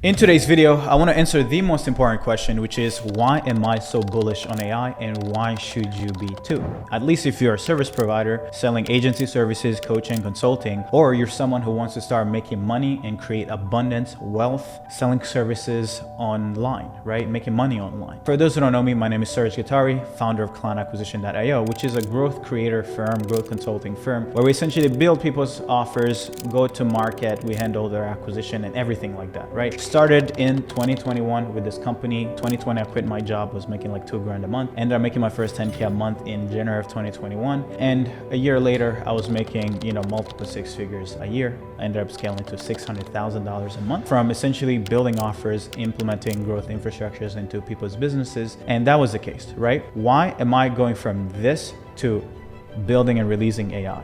In today's video, I want to answer the most important question, which is why am I so bullish on AI and why should you be too? At least if you're a service provider selling agency services, coaching, consulting, or you're someone who wants to start making money and create abundance, wealth, selling services online, right? Making money online. For those who don't know me, my name is Serge Gatari, founder of clientacquisition.io, which is a growth creator firm, growth consulting firm, where we essentially build people's offers, go to market, we handle their acquisition and everything like that, right? Started in 2021 with this company. 2020, I quit my job, was making like $2,000 a month. Ended up making my first 10K a month in January of 2021. And a year later, I was making, multiple six figures a year. I ended up scaling to $600,000 a month from essentially building offers, implementing growth infrastructures into people's businesses. And that was the case, right? Why am I going from this to building and releasing AI?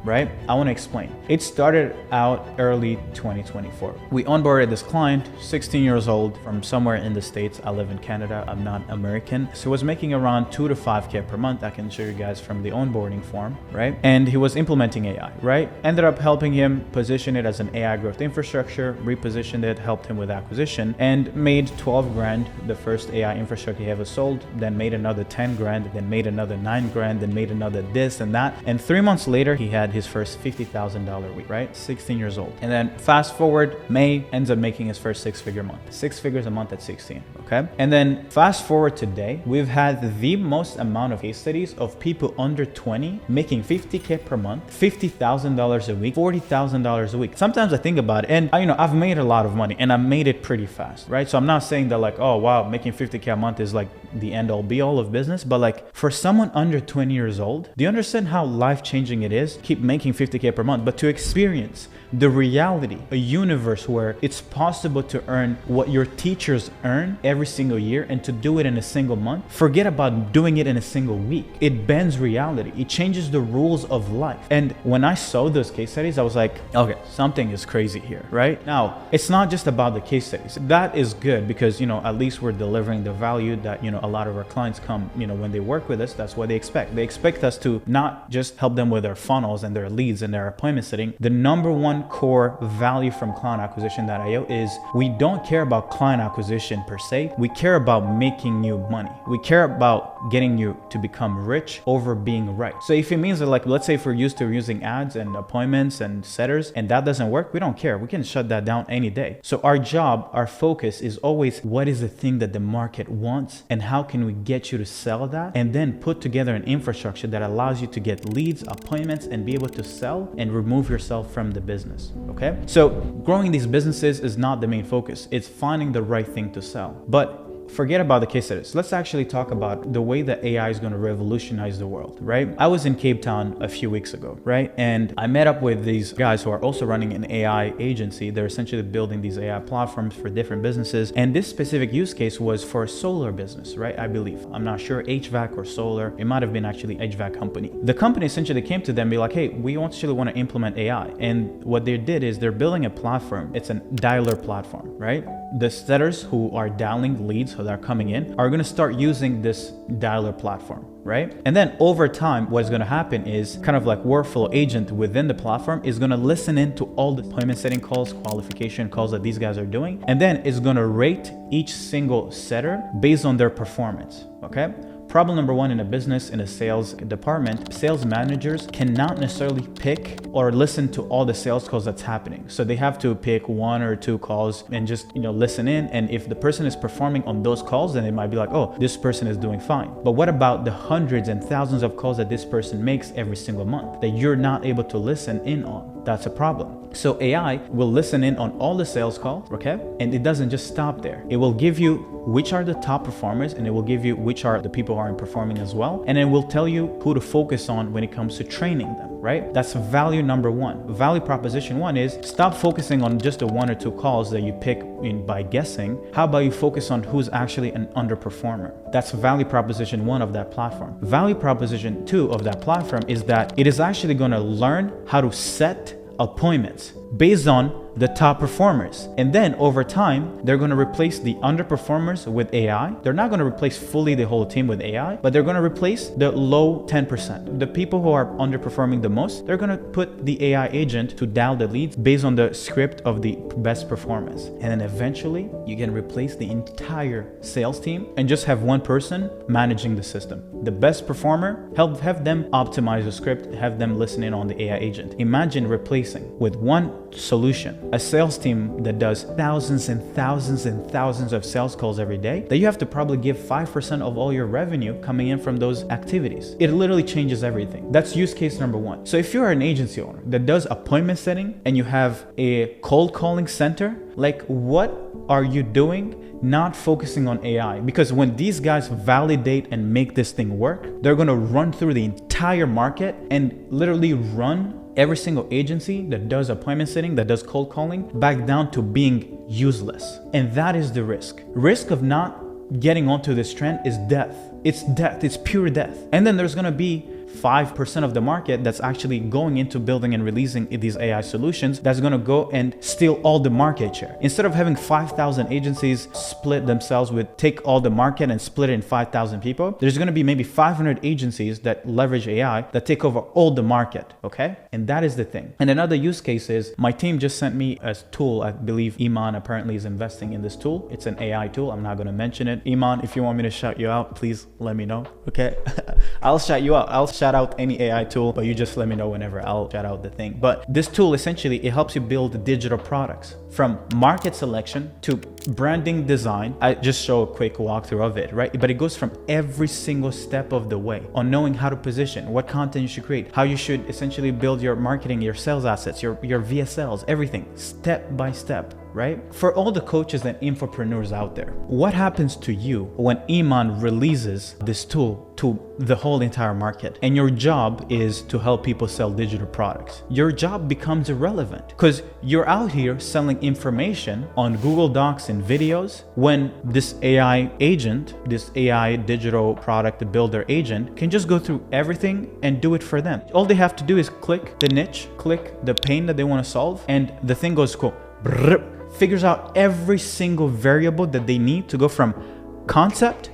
Right? I want to explain. It started out early 2024. We onboarded this client, 16 years old, from somewhere in the States. I live in Canada. I'm not American. So he was making around 2 to 5K per month. I can show you guys from the onboarding form, right? And he was implementing AI, right? Ended up helping him position it as an AI growth infrastructure, repositioned it, helped him with acquisition, and made 12 grand the first AI infrastructure he ever sold, then made another 10 grand, then made another 9 grand, then made another this and that. And 3 months later, he had his first $50,000 week, right? 16 years old. And then fast forward, May ends up making his first 6-figure month. 6 figures a month at 16, okay? And then fast forward today, we've had the most amount of case studies of people under 20 making 50K per month, $50,000 a week, $40,000 a week. Sometimes I think about it and I've made a lot of money and I made it pretty fast, right? So I'm not saying that like, oh wow, making 50K a month is like the end all be all of business, but like for someone under 20 years old, do you understand how life-changing it is? Keep making 50K per month, but to experience the reality, a universe where it's possible to earn what your teachers earn every single year and to do it in a single month. Forget about doing it in a single week. It bends reality. It changes the rules of life. And when I saw those case studies, I was like, okay, something is crazy here, right? Now, it's not just about the case studies. That is good because, at least we're delivering the value that, a lot of our clients come, when they work with us, that's what they expect. They expect us to not just help them with their funnels and their leads and their appointment setting. The number one core value from clientacquisition.io is we don't care about client acquisition per se. We care about making you money. We care about getting you to become rich over being right. So if it means that like, let's say if we're used to using ads and appointments and setters and that doesn't work, we don't care. We can shut that down any day. So our job, our focus is always what is the thing that the market wants and how can we get you to sell that and then put together an infrastructure that allows you to get leads, appointments, and be able to sell and remove yourself from the business, okay? So growing these businesses is not the main focus. It's finding the right thing to sell. But forget about the case studies. Let's actually talk about the way that AI is going to revolutionize the world, right? I was in Cape Town a few weeks ago, right? And I met up with these guys who are also running an AI agency. They're essentially building these AI platforms for different businesses. And this specific use case was for a solar business, right? I believe. I'm not sure, HVAC or solar. It might have been actually HVAC company. The company essentially came to them and be like, hey, we actually want to implement AI. And what they did is they're building a platform. It's a dialer platform, right? The setters who are dialing leads that are coming in are going to start using this dialer platform, right? And then over time, what's going to happen is kind of like workflow agent within the platform is going to listen into all the appointment setting calls, qualification calls that these guys are doing, and then it's going to rate each single setter based on their performance, okay? Problem number one in a business, in a sales department, sales managers cannot necessarily pick or listen to all the sales calls that's happening. So they have to pick 1 or 2 calls and just, listen in. And if the person is performing on those calls, then it might be like, oh, this person is doing fine. But what about the hundreds and thousands of calls that this person makes every single month that you're not able to listen in on? That's a problem. So AI will listen in on all the sales calls, okay? And it doesn't just stop there. It will give you which are the top performers and it will give you which are the people who aren't performing as well. And it will tell you who to focus on when it comes to training them, right? That's value number one. Value proposition one is stop focusing on just the 1 or 2 calls that you pick in by guessing. How about you focus on who's actually an underperformer? That's value proposition 1 of that platform. Value proposition 2 of that platform is that it is actually going to learn how to set appointments based on the top performers. And then over time, they're going to replace the underperformers with AI. They're not going to replace fully the whole team with AI, but they're going to replace the low 10%. The people who are underperforming the most, they're going to put the AI agent to dial the leads based on the script of the best performance. And then eventually you can replace the entire sales team and just have one person managing the system. The best performer, have them optimize the script, have them listen in on the AI agent. Imagine replacing with one solution a sales team that does thousands and thousands and thousands of sales calls every day, that you have to probably give 5% of all your revenue coming in from those activities. It literally changes everything. That's use case number one. So if you're an agency owner that does appointment setting and you have a cold calling center, like what are you doing not focusing on AI? Because when these guys validate and make this thing work, they're going to run through the entire market and literally run every single agency that does appointment setting, that does cold calling, back down to being useless. And that is the risk. Risk of not getting onto this trend is death. It's death. It's pure death. And then there's going to be 5% of the market that's actually going into building and releasing these AI solutions that's going to go and steal all the market share. Instead of having 5,000 agencies split themselves with take all the market and split it in 5,000 people, there's going to be maybe 500 agencies that leverage AI that take over all the market, okay? And that is the thing. And another use case is my team just sent me a tool. I believe Iman apparently is investing in this tool. It's an AI tool. I'm not going to mention it. Iman, if you want me to shout you out, please let me know, okay? I'll shout you out. I'll shout out any AI tool, but you just let me know whenever. I'll shout out the thing. But this tool essentially, it helps you build digital products from market selection to branding design. I just show a quick walkthrough of it, right? But it goes from every single step of the way on knowing how to position, what content you should create, how you should essentially build your marketing, your sales assets, your VSLs, everything step by step. Right? For all the coaches and infopreneurs out there, what happens to you when Iman releases this tool to the whole entire market and your job is to help people sell digital products? Your job becomes irrelevant because you're out here selling information on Google Docs and videos when this AI agent, this AI digital product builder agent can just go through everything and do it for them. All they have to do is click the niche, click the pain that they want to solve, and the thing goes cool. Figures out every single variable that they need to go from concept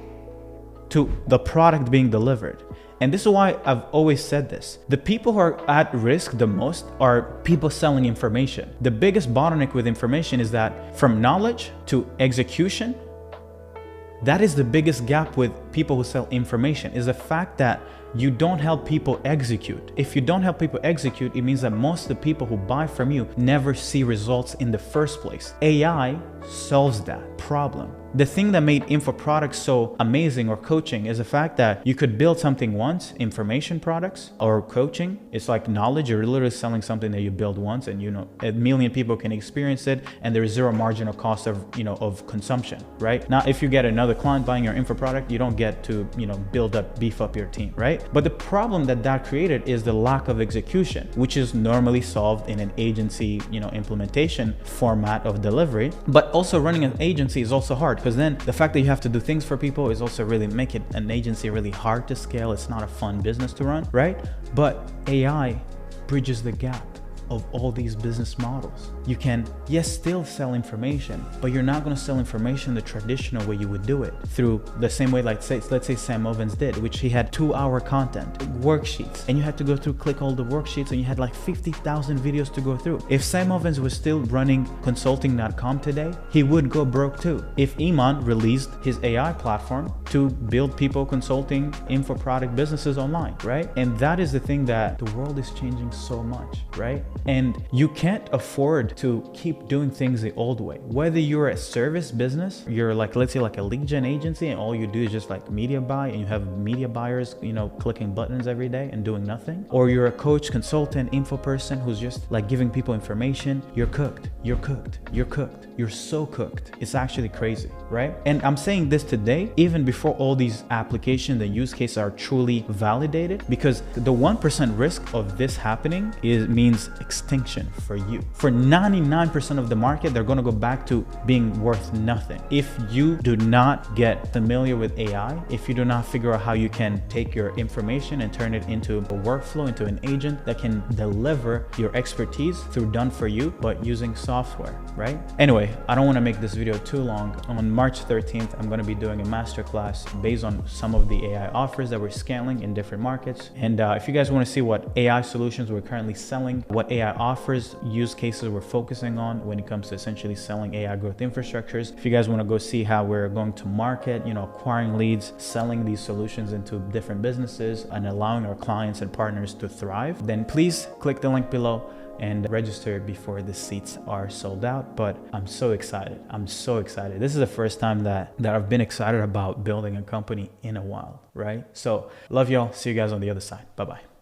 to the product being delivered. And this is why I've always said this. The people who are at risk the most are people selling information. The biggest bottleneck with information is that from knowledge to execution, that is the biggest gap with people who sell information, is the fact that you don't help people execute. If you don't help people execute, it means that most of the people who buy from you never see results in the first place. AI solves that problem. The thing that made info products so amazing or coaching is the fact that you could build something once, information products or coaching. It's like knowledge. You're literally selling something that you build once and a million people can experience it and there is zero marginal cost of consumption, right? Now, if you get another client buying your info product, you don't get to, beef up your team, right? But the problem that created is the lack of execution, which is normally solved in an agency, implementation format of delivery. But also running an agency is also hard, because then the fact that you have to do things for people is also really make it an agency really hard to scale. It's not a fun business to run, right? But AI bridges the gap of all these business models. You can, yes, still sell information, but you're not going to sell information the traditional way you would do it, through the same way, let's say Sam Ovens did, which he had 2-hour content, worksheets, and you had to go through, click all the worksheets, and you had like 50,000 videos to go through. If Sam Ovens was still running consulting.com today, he would go broke too. If Iman released his AI platform to build people consulting info product businesses online, right? And that is the thing, that the world is changing so much, right? And you can't afford to keep doing things the old way. Whether you're a service business, you're like, let's say like a lead gen agency, and all you do is just like media buy, and you have media buyers, clicking buttons every day and doing nothing. Or you're a coach, consultant, info person who's just like giving people information. You're cooked. You're cooked. You're cooked. You're so cooked. It's actually crazy, right? And I'm saying this today, even before all these applications and use cases are truly validated, because the 1% risk of this happening means extinction for you. For 99% of the market, they're gonna go back to being worth nothing. If you do not get familiar with AI, if you do not figure out how you can take your information and turn it into a workflow, into an agent that can deliver your expertise through done for you, but using software, right? Anyway, I don't wanna make this video too long. On March 13th, I'm gonna be doing a masterclass based on some of the AI offers that we're scaling in different markets. And if you guys wanna see what AI solutions we're currently selling, what AI offers, use cases we're focusing on when it comes to essentially selling AI growth infrastructures, if you guys wanna go see how we're going to market, acquiring leads, selling these solutions into different businesses and allowing our clients and partners to thrive, then please click the link below and register before the seats are sold out. But I'm so excited. I'm so excited. This is the first time that I've been excited about building a company in a while, right? So love y'all. See you guys on the other side. Bye-bye.